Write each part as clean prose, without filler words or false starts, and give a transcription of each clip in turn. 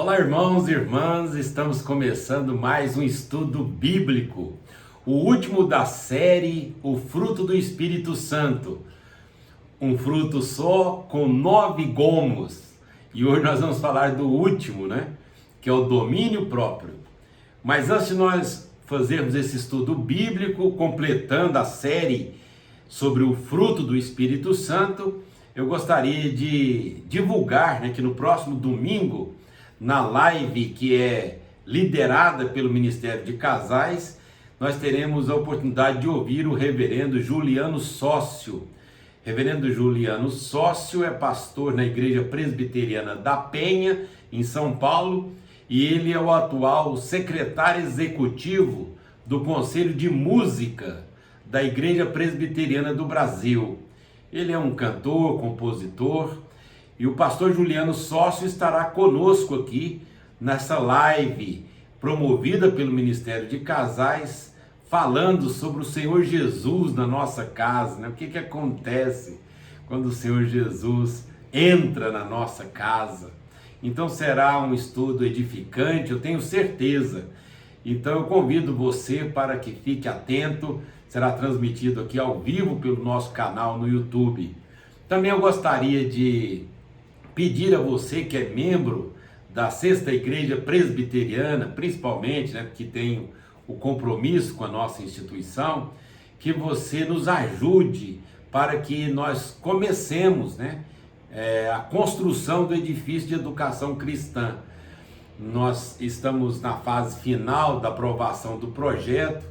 Olá, irmãos e irmãs, estamos começando mais um estudo bíblico, o último da série O Fruto do Espírito Santo, um fruto só com 9 gomos, e hoje nós vamos falar do último, que é o domínio próprio. Mas antes de nós fazermos esse estudo bíblico, completando a série sobre o fruto do Espírito Santo, eu gostaria de divulgar que no próximo domingo, na live que é liderada pelo Ministério de Casais, nós teremos a oportunidade de ouvir o reverendo Juliano Sócio. Reverendo Juliano Sócio é pastor na Igreja Presbiteriana da Penha, em São Paulo, e ele é o atual secretário executivo do Conselho de Música da Igreja Presbiteriana do Brasil. Ele é um cantor, compositor, e o pastor Juliano Sócio estará conosco aqui nessa live promovida pelo Ministério de Casais, falando sobre o Senhor Jesus na nossa casa, O que acontece quando o Senhor Jesus entra na nossa casa. Então será um estudo edificante, eu tenho certeza. Então eu convido você para que fique atento, será transmitido aqui ao vivo pelo nosso canal no YouTube. Também eu gostaria de pedir a você que é membro da Sexta Igreja Presbiteriana, principalmente, que tem o compromisso com a nossa instituição, que você nos ajude para que nós comecemos, a construção do edifício de educação cristã. Nós estamos na fase final da aprovação do projeto.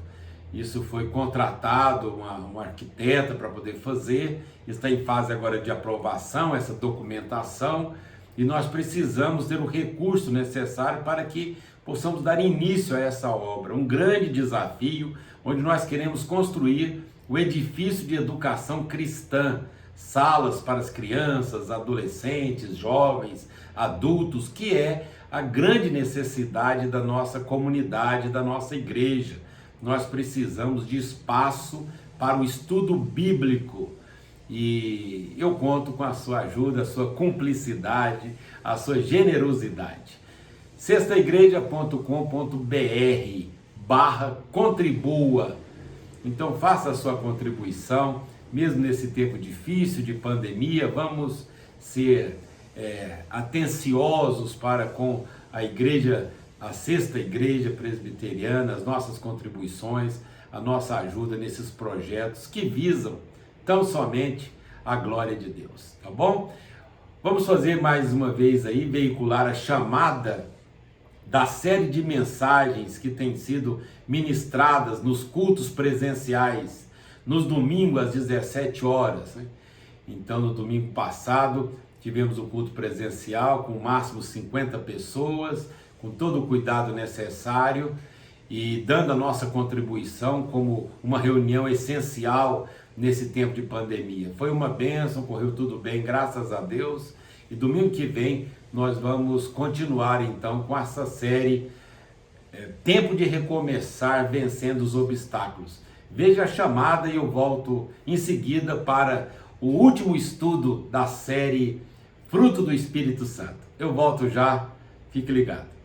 Isso foi contratado uma arquiteta para poder fazer, está em fase agora de aprovação, essa documentação, e nós precisamos ter o recurso necessário para que possamos dar início a essa obra, um grande desafio, onde nós queremos construir o edifício de educação cristã, salas para as crianças, adolescentes, jovens, adultos, que é a grande necessidade da nossa comunidade, da nossa igreja. Nós precisamos de espaço para o estudo bíblico e eu conto com a sua ajuda, a sua cumplicidade, a sua generosidade. sextaigreja.com.br/contribua. Então faça a sua contribuição, mesmo nesse tempo difícil de pandemia. Vamos ser atenciosos para com a igreja, a Sexta Igreja Presbiteriana, as nossas contribuições, a nossa ajuda nesses projetos que visam tão somente a glória de Deus, tá bom? Vamos fazer mais uma vez aí, veicular a chamada da série de mensagens que tem sido ministradas nos cultos presenciais, nos domingos às 17 horas, Então, no domingo passado, tivemos o culto presencial com o máximo 50 pessoas, com todo o cuidado necessário e dando a nossa contribuição como uma reunião essencial nesse tempo de pandemia. Foi uma bênção, correu tudo bem, graças a Deus. E domingo que vem nós vamos continuar então com essa série Tempo de Recomeçar, Vencendo os Obstáculos. Veja a chamada e eu volto em seguida para o último estudo da série Fruto do Espírito Santo. Eu volto já, fique ligado.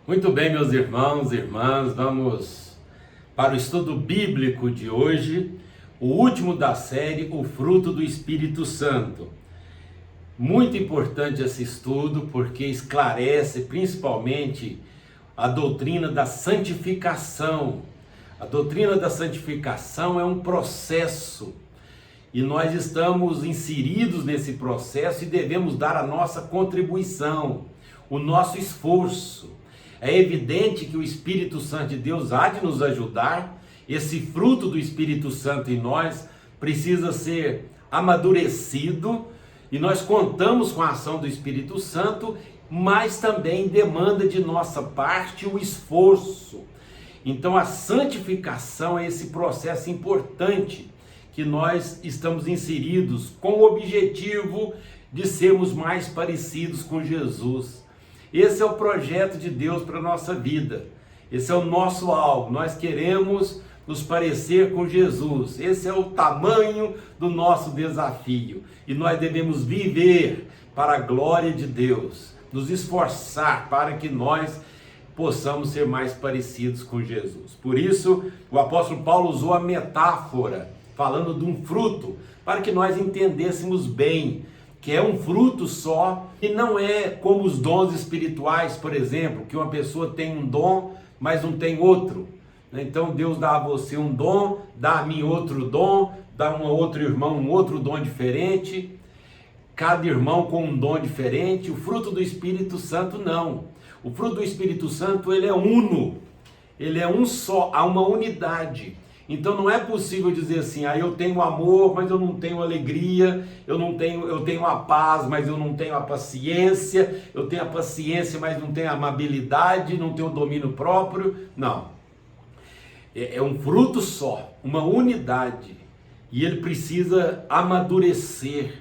Muito bem, meus irmãos e irmãs, vamos para o estudo bíblico de hoje, o último da série, O Fruto do Espírito Santo. Muito importante esse estudo porque esclarece principalmente a doutrina da santificação. A doutrina da santificação é um processo E nós estamos inseridos nesse processo e devemos dar a nossa contribuição, o nosso esforço. É evidente que o Espírito Santo de Deus há de nos ajudar. Esse fruto do Espírito Santo em nós precisa ser amadurecido e nós contamos com a ação do Espírito Santo, mas também demanda de nossa parte o esforço. Então a santificação é esse processo importante que nós estamos inseridos com o objetivo de sermos mais parecidos com Jesus. Esse é o projeto de Deus para a nossa vida. Esse é o nosso alvo. Nós queremos nos parecer com Jesus. Esse é o tamanho do nosso desafio. E nós devemos viver para a glória de Deus, nos esforçar para que nós possamos ser mais parecidos com Jesus. Por isso, o apóstolo Paulo usou a metáfora, falando de um fruto, para que nós entendêssemos bem que é um fruto só, e não é como os dons espirituais, por exemplo, que uma pessoa tem um dom, mas não tem outro. Então Deus dá a você um dom, dá a mim outro dom, dá a um outro irmão um outro dom diferente, cada irmão com um dom diferente. O fruto do Espírito Santo não. O fruto do Espírito Santo, ele é uno, ele é um só, há uma unidade. Então não é possível dizer assim, eu tenho amor, mas eu não tenho alegria, eu tenho a paz, mas eu não tenho a paciência, eu tenho a paciência, mas não tenho a amabilidade, não tenho o domínio próprio. Não. É um fruto só, uma unidade, e ele precisa amadurecer.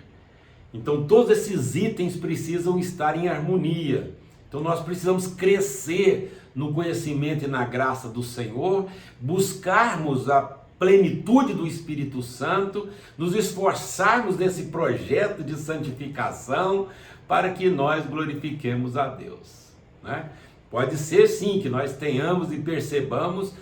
Então todos esses itens precisam estar em harmonia. Então nós precisamos crescer no conhecimento e na graça do Senhor, buscarmos a plenitude do Espírito Santo, nos esforçarmos nesse projeto de santificação para que nós glorifiquemos a Deus, né? Pode ser sim que nós tenhamos e percebamos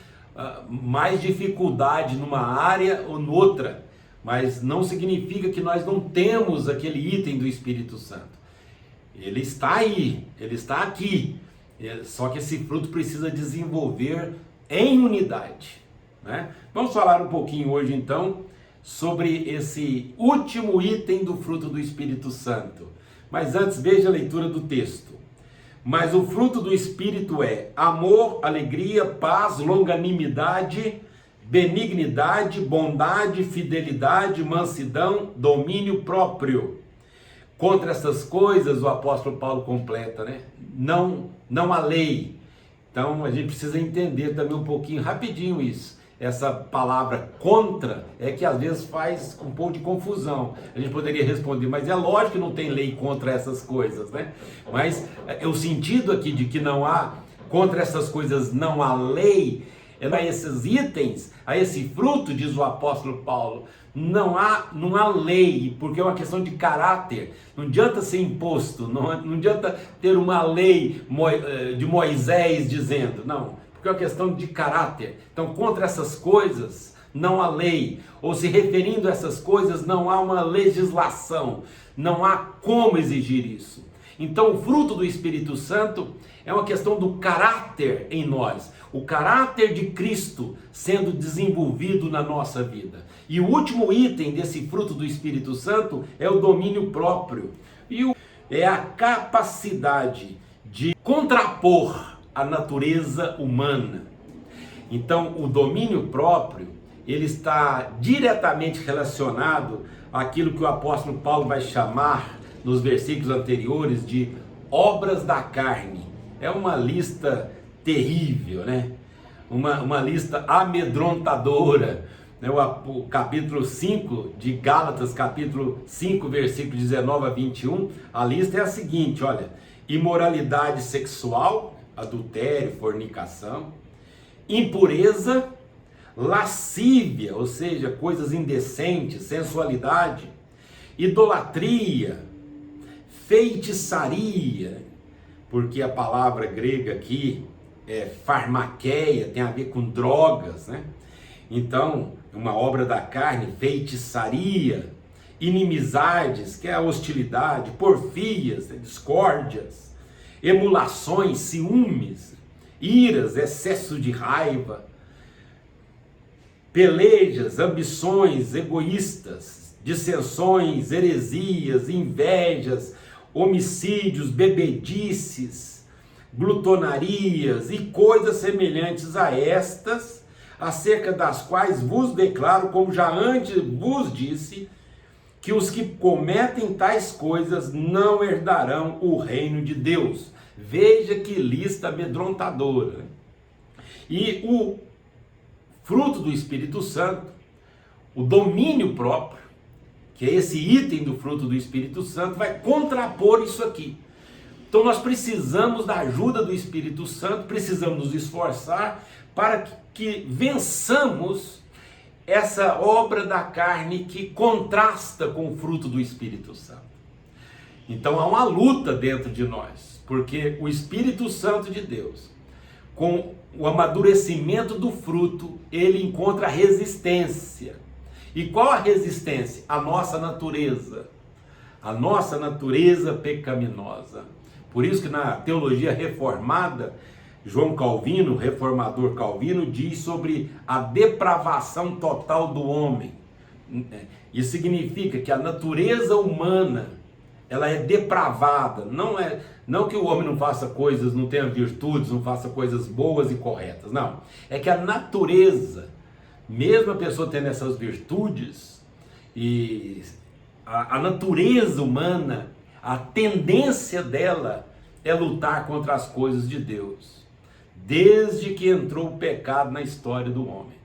mais dificuldade numa área ou noutra, mas não significa que nós não temos aquele item do Espírito Santo. Ele está aí, ele está aqui, só que esse fruto precisa desenvolver em unidade, né? Vamos falar um pouquinho hoje então sobre esse último item do fruto do Espírito Santo. Mas antes, veja a leitura do texto. Mas o fruto do Espírito é amor, alegria, paz, longanimidade, benignidade, bondade, fidelidade, mansidão, domínio próprio. Contra essas coisas, o apóstolo Paulo completa, né? Não há lei. Então a gente precisa entender também um pouquinho, rapidinho isso. Essa palavra contra é que às vezes faz um pouco de confusão. A gente poderia responder, mas é lógico que não tem lei contra essas coisas, né? Mas o sentido aqui de que não há, contra essas coisas não há lei, a esses itens, a esse fruto, diz o apóstolo Paulo, não há lei, porque é uma questão de caráter. Não adianta ser imposto, não adianta ter uma lei de Moisés dizendo, não, porque é uma questão de caráter. Então, contra essas coisas não há lei, ou se referindo a essas coisas, não há uma legislação, não há como exigir isso. Então, o fruto do Espírito Santo é uma questão do caráter em nós, o caráter de Cristo sendo desenvolvido na nossa vida. E o último item desse fruto do Espírito Santo é o domínio próprio. É a capacidade de contrapor a natureza humana. Então, o domínio próprio, ele está diretamente relacionado àquilo que o apóstolo Paulo vai chamar nos versículos anteriores de obras da carne. É uma lista terrível, né? Uma lista amedrontadora. O capítulo 5 de Gálatas, capítulo 5, versículo 19 a 21, a lista é a seguinte, olha: imoralidade sexual, adultério, fornicação, impureza, lascívia, ou seja, coisas indecentes, sensualidade, idolatria, feitiçaria, porque a palavra grega aqui é farmaqueia, tem a ver com drogas, né? Então, uma obra da carne, feitiçaria, inimizades, que é a hostilidade, porfias, discórdias, emulações, ciúmes, iras, excesso de raiva, pelejas, ambições egoístas, dissensões, heresias, invejas, homicídios, bebedices, glutonarias e coisas semelhantes a estas, acerca das quais vos declaro, como já antes vos disse, que os que cometem tais coisas não herdarão o reino de Deus. Veja que lista amedrontadora. E o fruto do Espírito Santo, o domínio próprio, que é esse item do fruto do Espírito Santo, vai contrapor isso aqui. Então nós precisamos da ajuda do Espírito Santo, precisamos nos esforçar para que vençamos essa obra da carne que contrasta com o fruto do Espírito Santo. Então há uma luta dentro de nós, porque o Espírito Santo de Deus, com o amadurecimento do fruto, ele encontra resistência. E qual a resistência? A nossa natureza pecaminosa. Por isso que na teologia reformada, João Calvino, o reformador Calvino, diz sobre a depravação total do homem. Isso significa que a natureza humana, ela é depravada. Não que o homem não faça coisas, não tenha virtudes, não faça coisas boas e corretas. Não. É que a natureza, mesmo a pessoa tendo essas virtudes, e a natureza humana, a tendência dela é lutar contra as coisas de Deus, desde que entrou o pecado na história do homem.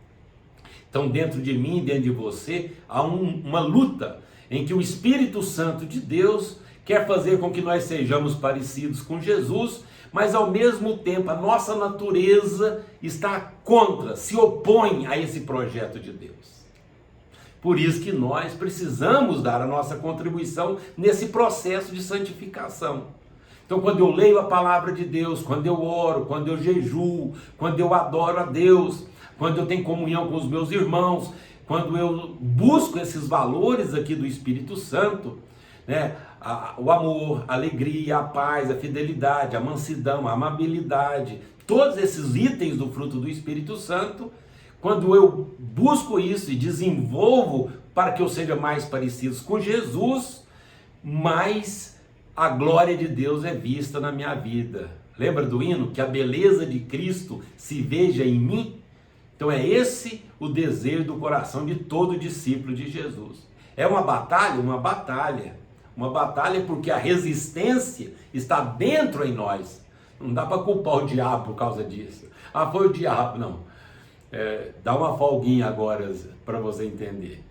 Então dentro de mim, dentro de você, há uma luta em que o Espírito Santo de Deus quer fazer com que nós sejamos parecidos com Jesus, mas ao mesmo tempo a nossa natureza está contra, se opõe a esse projeto de Deus. Por isso que nós precisamos dar a nossa contribuição nesse processo de santificação. Então quando eu leio a palavra de Deus, quando eu oro, quando eu jejuo, quando eu adoro a Deus, quando eu tenho comunhão com os meus irmãos, quando eu busco esses valores aqui do Espírito Santo, né? O amor, a alegria, a paz, a fidelidade, a mansidão, a amabilidade, todos esses itens do fruto do Espírito Santo, quando eu busco isso e desenvolvo para que eu seja mais parecido com Jesus, mais a glória de Deus é vista na minha vida. Lembra do hino? Que a beleza de Cristo se veja em mim? Então é esse o desejo do coração de todo discípulo de Jesus. É uma batalha? Uma batalha. Uma batalha porque a resistência está dentro em nós. Não dá para culpar o diabo por causa disso. Ah, foi o diabo. Não. Dá uma folguinha agora para você entender.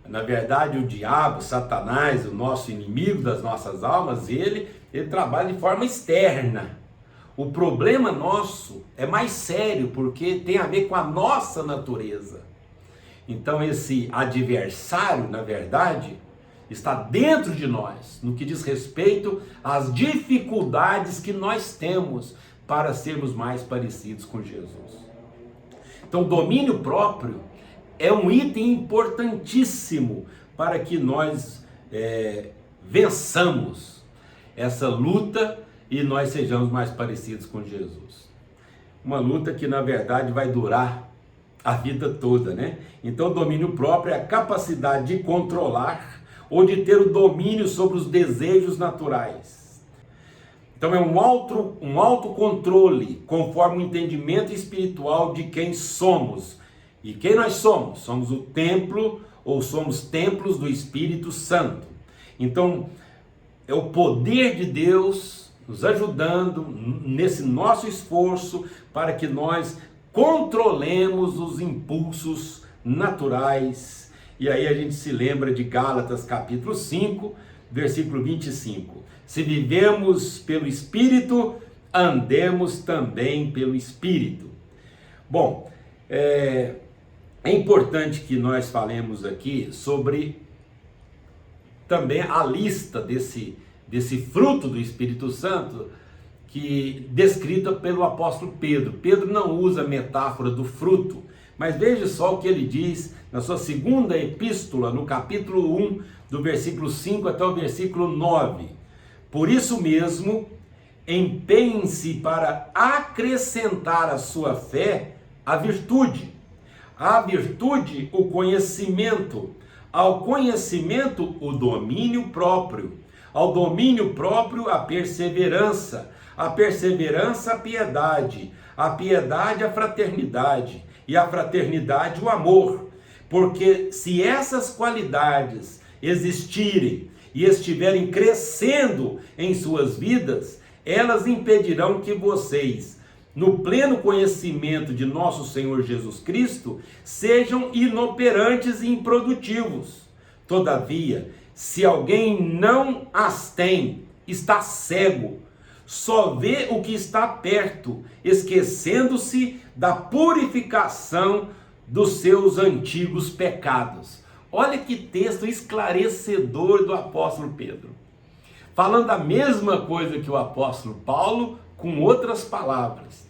Na verdade, o diabo, Satanás, o nosso inimigo das nossas almas, ele trabalha de forma externa. O problema nosso é mais sério, porque tem a ver com a nossa natureza. Então esse adversário, na verdade, está dentro de nós, no que diz respeito às dificuldades que nós temos para sermos mais parecidos com Jesus. Então, o domínio próprio é um item importantíssimo para que nós vençamos essa luta e nós sejamos mais parecidos com Jesus. Uma luta que, na verdade, vai durar a vida toda, né? Então, o domínio próprio é a capacidade de controlar ou de ter o domínio sobre os desejos naturais. Então é um autocontrole, conforme o entendimento espiritual de quem somos. E quem nós somos? Somos o templo, ou somos templos do Espírito Santo. Então é o poder de Deus nos ajudando nesse nosso esforço para que nós controlemos os impulsos naturais. E aí a gente se lembra de Gálatas capítulo 5, versículo 25. Se vivemos pelo Espírito, andemos também pelo Espírito. Bom, é importante que nós falemos aqui sobre também a lista desse fruto do Espírito Santo, que descrita pelo apóstolo Pedro. Pedro não usa a metáfora do fruto, mas veja só o que ele diz na sua segunda epístola, no capítulo 1, do versículo 5 até o versículo 9. Por isso mesmo, empenhem-se para acrescentar à sua fé a virtude, o conhecimento, Ao conhecimento, o domínio próprio. Ao domínio próprio, a perseverança. A perseverança, a piedade. A piedade, a fraternidade. E a fraternidade, o amor. Porque se essas qualidades existirem e estiverem crescendo em suas vidas, elas impedirão que vocês, no pleno conhecimento de nosso Senhor Jesus Cristo, sejam inoperantes e improdutivos. Todavia, se alguém não as tem, está cego, só vê o que está perto, esquecendo-se da purificação dos seus antigos pecados. Olha que texto esclarecedor do apóstolo Pedro. Falando a mesma coisa que o apóstolo Paulo, com outras palavras.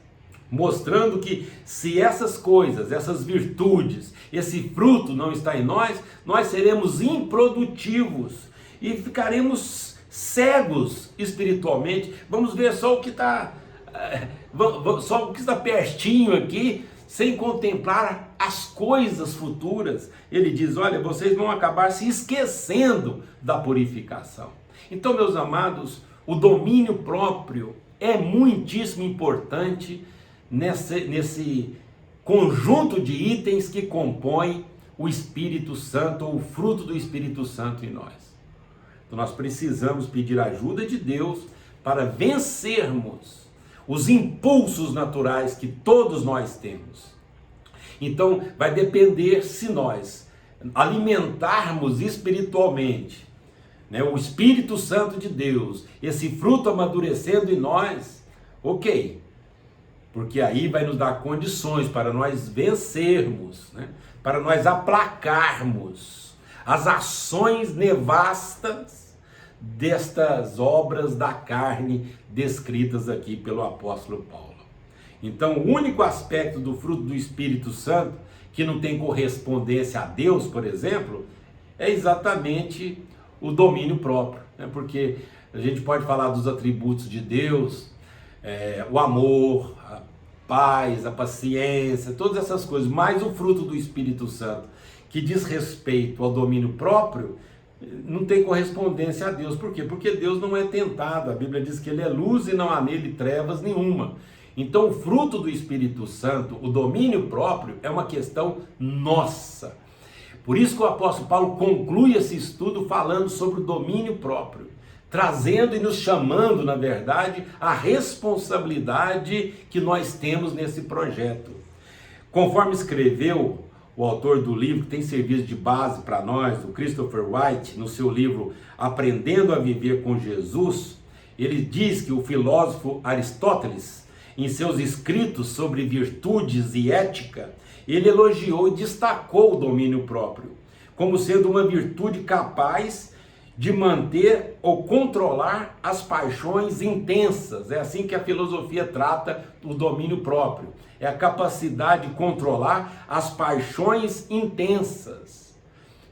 Mostrando que se essas coisas, essas virtudes, esse fruto não está em nós, nós seremos improdutivos e ficaremos cegos espiritualmente. Vamos ver só o que está pertinho aqui, sem contemplar as coisas futuras. Ele diz, olha, vocês vão acabar se esquecendo da purificação. Então, meus amados, o domínio próprio é muitíssimo importante nesse conjunto de itens que compõe o Espírito Santo, ou o fruto do Espírito Santo em nós. Então nós precisamos pedir a ajuda de Deus para vencermos os impulsos naturais que todos nós temos. Então vai depender se nós alimentarmos espiritualmente, né, o Espírito Santo de Deus, esse fruto amadurecendo em nós, ok, porque aí vai nos dar condições para nós vencermos, né, para nós aplacarmos as ações nevastas destas obras da carne descritas aqui pelo apóstolo Paulo. Então, o único aspecto do fruto do Espírito Santo que não tem correspondência a Deus, por exemplo, é exatamente o domínio próprio, né? Porque a gente pode falar dos atributos de Deus, o amor, a paz, a paciência, todas essas coisas, mas o fruto do Espírito Santo, que diz respeito ao domínio próprio, não tem correspondência a Deus. Por quê? Porque Deus não é tentado. A Bíblia diz que Ele é luz e não há nele trevas nenhuma. Então o fruto do Espírito Santo, o domínio próprio, é uma questão nossa. Por isso que o apóstolo Paulo conclui esse estudo falando sobre o domínio próprio, trazendo e nos chamando, na verdade, a responsabilidade que nós temos nesse projeto. Conforme escreveu o autor do livro, que tem servido de base para nós, o Christopher White, no seu livro Aprendendo a Viver com Jesus, ele diz que o filósofo Aristóteles, em seus escritos sobre virtudes e ética, ele elogiou e destacou o domínio próprio como sendo uma virtude capaz de manter ou controlar as paixões intensas. É assim que a filosofia trata o domínio próprio. É a capacidade de controlar as paixões intensas.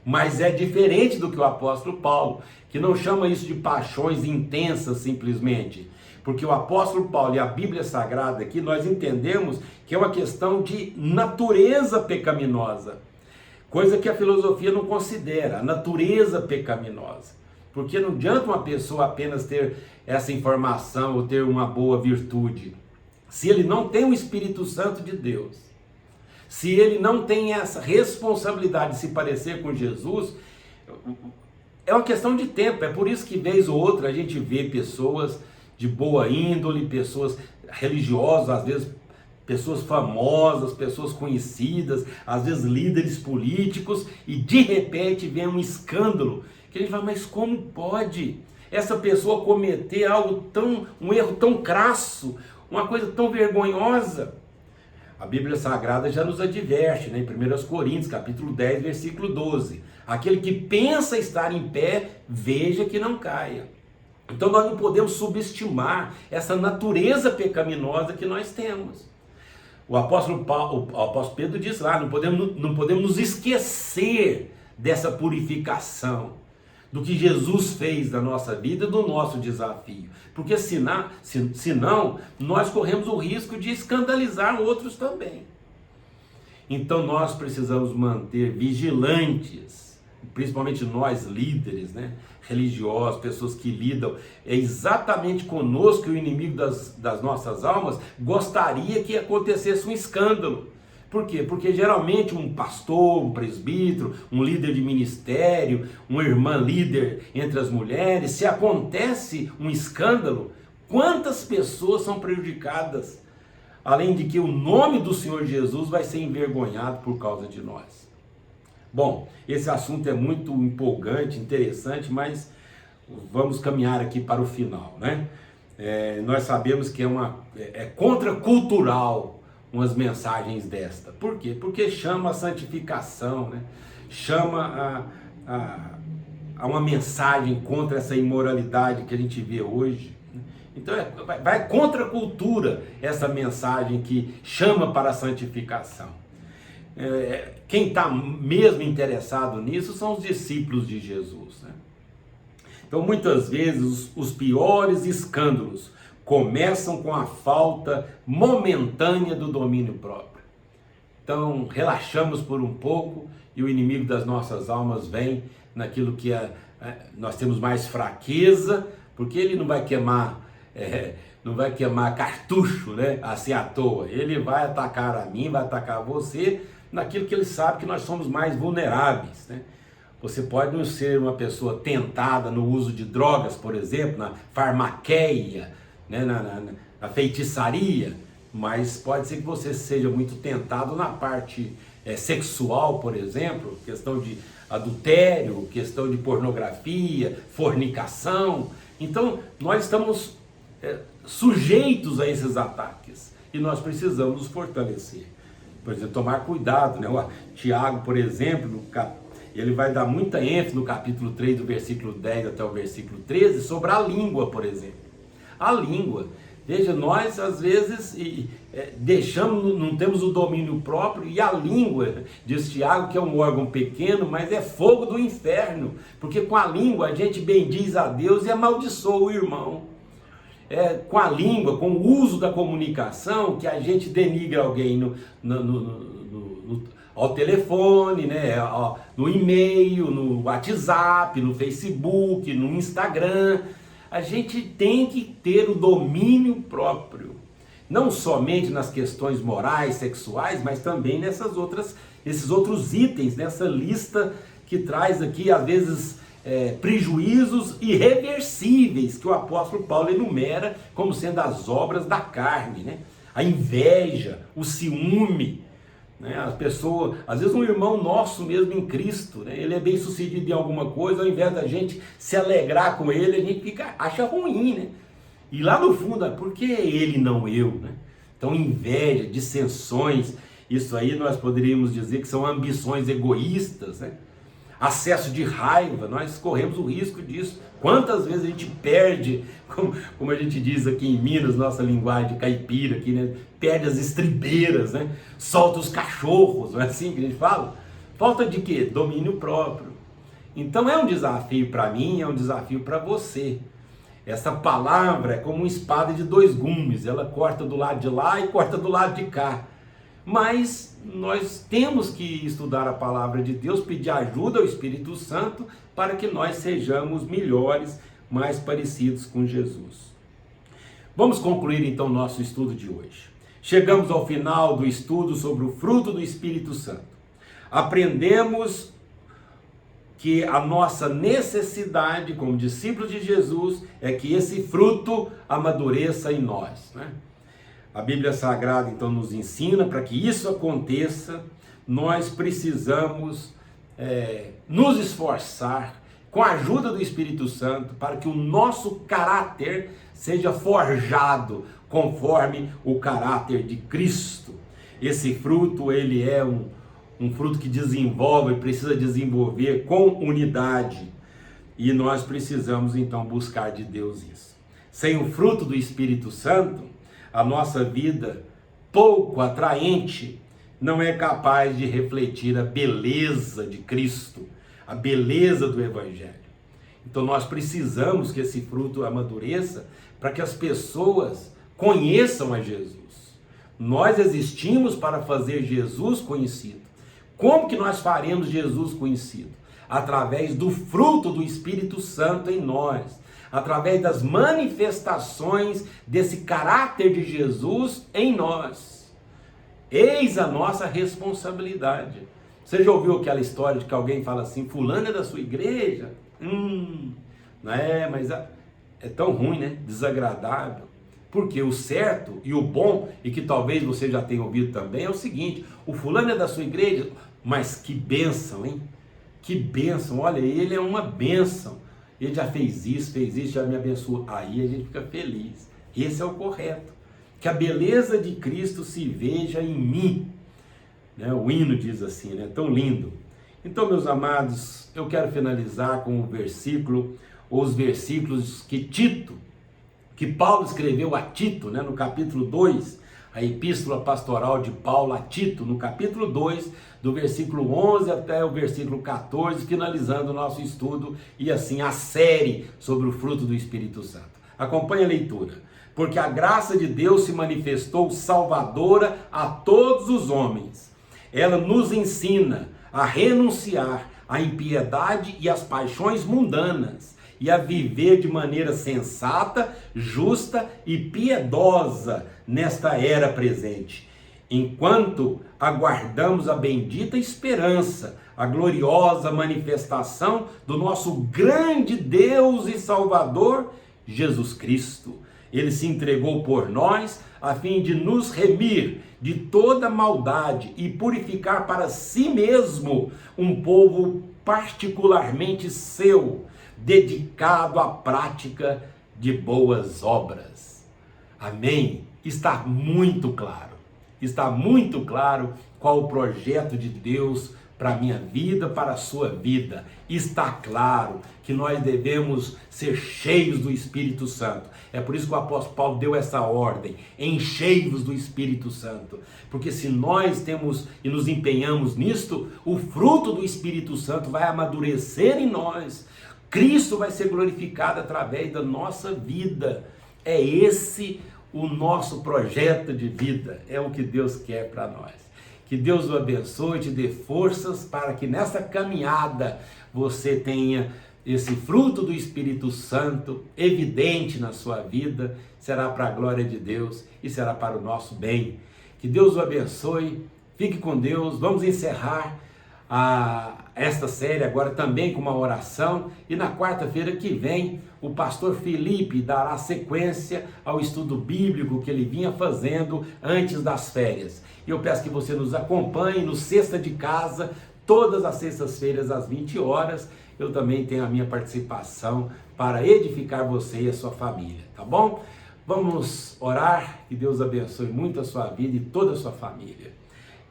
Mas é diferente do que o apóstolo Paulo, que não chama isso de paixões intensas simplesmente. Porque o apóstolo Paulo e a Bíblia Sagrada aqui, nós entendemos que é uma questão de natureza pecaminosa. Coisa que a filosofia não considera, a natureza pecaminosa. Porque não adianta uma pessoa apenas ter essa informação ou ter uma boa virtude, se ele não tem o Espírito Santo de Deus, se ele não tem essa responsabilidade de se parecer com Jesus, é uma questão de tempo. É por isso que vez ou outra a gente vê pessoas de boa índole, pessoas religiosas, às vezes pessoas famosas, pessoas conhecidas, às vezes líderes políticos, e de repente vem um escândalo, que a gente fala, mas como pode essa pessoa cometer um erro tão crasso, uma coisa tão vergonhosa? A Bíblia Sagrada já nos adverte, né, em 1 Coríntios, capítulo 10, versículo 12. Aquele que pensa estar em pé, veja que não caia. Então nós não podemos subestimar essa natureza pecaminosa que nós temos. O apóstolo Pedro diz lá, não podemos nos esquecer dessa purificação, do que Jesus fez na nossa vida, do nosso desafio. Porque senão nós corremos o risco de escandalizar outros também. Então nós precisamos manter vigilantes principalmente nós líderes, né, religiosos, pessoas que lidam exatamente conosco, e o inimigo das nossas almas gostaria que acontecesse um escândalo. Por quê? Porque geralmente um pastor, um presbítero, um líder de ministério, uma irmã líder entre as mulheres, se acontece um escândalo, quantas pessoas são prejudicadas? Além de que o nome do Senhor Jesus vai ser envergonhado por causa de nós. Bom, esse assunto é muito empolgante, interessante, mas vamos caminhar aqui para o final, né? Nós sabemos que é contracultural umas mensagens desta. Por quê? Porque chama a santificação, né? Chama a uma mensagem contra essa imoralidade que a gente vê hoje. Então vai contra a cultura essa mensagem que chama para a santificação. Quem está mesmo interessado nisso são os discípulos de Jesus, né? Então muitas vezes os piores escândalos começam com a falta momentânea do domínio próprio. Então relaxamos por um pouco e o inimigo das nossas almas vem naquilo que nós temos mais fraqueza, porque ele não vai queimar cartucho, né, assim à toa. Ele vai atacar a mim, vai atacar você naquilo que ele sabe que nós somos mais vulneráveis, né? Você pode não ser uma pessoa tentada no uso de drogas, por exemplo, na farmaqueia, né, na feitiçaria, mas pode ser que você seja muito tentado na parte sexual, por exemplo, questão de adultério, questão de pornografia, fornicação. Então nós estamos sujeitos a esses ataques e nós precisamos nos fortalecer. Por exemplo, tomar cuidado, né? O Tiago, por exemplo, ele vai dar muita ênfase no capítulo 3, do versículo 10 até o versículo 13, sobre a língua, por exemplo. A língua, veja, nós às vezes não temos o domínio próprio, e a língua, diz Tiago, que é um órgão pequeno, mas é fogo do inferno, porque com a língua a gente bendiz a Deus e amaldiçoa o irmão. Com a língua, com o uso da comunicação, que a gente denigra alguém ao telefone, né, no e-mail, no WhatsApp, no Facebook, no Instagram. A gente tem que ter o domínio próprio, não somente nas questões morais, sexuais, mas também esses outros itens, nessa lista que traz aqui, às vezes, prejuízos irreversíveis, que o apóstolo Paulo enumera como sendo as obras da carne, né? A inveja, o ciúme, né? As pessoas, às vezes um irmão nosso mesmo em Cristo, né? Ele é bem sucedido em alguma coisa, ao invés da gente se alegrar com ele, a gente acha ruim, né? E lá no fundo, por que ele não eu, né? Então inveja, dissensões, isso aí nós poderíamos dizer que são ambições egoístas, né? Acesso de raiva, nós corremos o risco disso. Quantas vezes a gente perde, como a gente diz aqui em Minas, nossa linguagem de caipira aqui, né? Perde as estribeiras, né? Solta os cachorros, não é assim que a gente fala? Falta de quê? Domínio próprio. Então é um desafio para mim, é um desafio para você. Essa palavra é como uma espada de dois gumes, ela corta do lado de lá e corta do lado de cá. Mas nós temos que estudar a palavra de Deus, pedir ajuda ao Espírito Santo para que nós sejamos melhores, mais parecidos com Jesus. Vamos concluir então nosso estudo de hoje. Chegamos ao final do estudo sobre o fruto do Espírito Santo. Aprendemos que a nossa necessidade como discípulos de Jesus é que esse fruto amadureça em nós, né? A Bíblia Sagrada então nos ensina, para que isso aconteça, nós precisamos nos esforçar com a ajuda do Espírito Santo para que o nosso caráter seja forjado conforme o caráter de Cristo. Esse fruto, ele é um fruto que desenvolve, precisa desenvolver com unidade, e nós precisamos então buscar de Deus isso. Sem o fruto do Espírito Santo, a nossa vida pouco atraente não é capaz de refletir a beleza de Cristo, a beleza do Evangelho. Então nós precisamos que esse fruto amadureça para que as pessoas conheçam a Jesus. Nós existimos para fazer Jesus conhecido. Como que nós faremos Jesus conhecido? através do fruto do Espírito Santo em nós, através das manifestações desse caráter de Jesus em nós. Eis a nossa responsabilidade. Você já ouviu aquela história de que alguém fala assim, fulano é da sua igreja? Não é, mas é tão ruim, né? Desagradável. Porque o certo e o bom, e que talvez você já tenha ouvido também, é o seguinte: o fulano é da sua igreja, mas que bênção, hein? Que bênção, olha, ele é uma bênção. Ele já fez isso, já me abençoou. Aí a gente fica feliz. Esse é o correto. Que a beleza de Cristo se veja em mim. Né? O hino diz assim, né? Tão lindo. Então, meus amados, eu quero finalizar com um versículo, ou os versículos que Paulo escreveu a Tito, né? No capítulo 2, a epístola pastoral de Paulo a Tito, no capítulo 2, do versículo 11 até o versículo 14, finalizando o nosso estudo e assim a série sobre o fruto do Espírito Santo. Acompanhe a leitura. Porque a graça de Deus se manifestou salvadora a todos os homens. Ela nos ensina a renunciar à impiedade e às paixões mundanas e a viver de maneira sensata, justa e piedosa nesta era presente, enquanto aguardamos a bendita esperança, a gloriosa manifestação do nosso grande Deus e Salvador, Jesus Cristo. Ele se entregou por nós a fim de nos remir de toda maldade e purificar para si mesmo um povo particularmente seu, dedicado à prática de boas obras. Amém? Está muito claro qual o projeto de Deus para a minha vida, para a sua vida. Está claro que nós devemos ser cheios do Espírito Santo. É por isso que o apóstolo Paulo deu essa ordem: enchei-vos do Espírito Santo. Porque se nós temos e nos empenhamos nisto, o fruto do Espírito Santo vai amadurecer em nós. Cristo vai ser glorificado através da nossa vida. É esse o nosso projeto de vida, é o que Deus quer para nós. Que Deus o abençoe e te dê forças para que nessa caminhada você tenha esse fruto do Espírito Santo evidente na sua vida. Será para a glória de Deus e será para o nosso bem. Que Deus o abençoe, fique com Deus. Vamos encerrar esta série agora também com uma oração, e na quarta-feira que vem o pastor Felipe dará sequência ao estudo bíblico que ele vinha fazendo antes das férias. E eu peço que você nos acompanhe no Sexta de Casa, todas as sextas-feiras às 20 horas. Eu também tenho a minha participação para edificar você e a sua família, tá bom? Vamos orar, que Deus abençoe muito a sua vida e toda a sua família.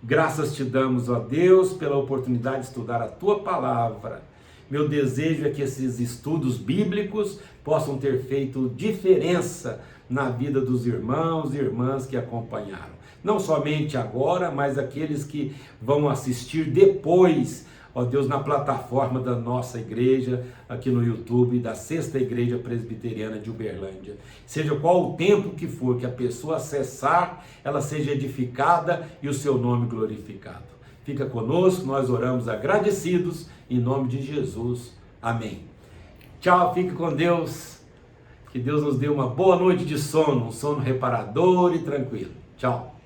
Graças te damos, ó Deus, pela oportunidade de estudar a Tua Palavra. Meu desejo é que esses estudos bíblicos possam ter feito diferença na vida dos irmãos e irmãs que acompanharam. Não somente agora, mas aqueles que vão assistir depois, ó Deus, na plataforma da nossa igreja, aqui no YouTube, da Sexta Igreja Presbiteriana de Uberlândia. Seja qual o tempo que for que a pessoa acessar, ela seja edificada e o seu nome glorificado. Fica conosco, nós oramos agradecidos, em nome de Jesus. Amém. Tchau, fique com Deus. Que Deus nos dê uma boa noite de sono, um sono reparador e tranquilo. Tchau.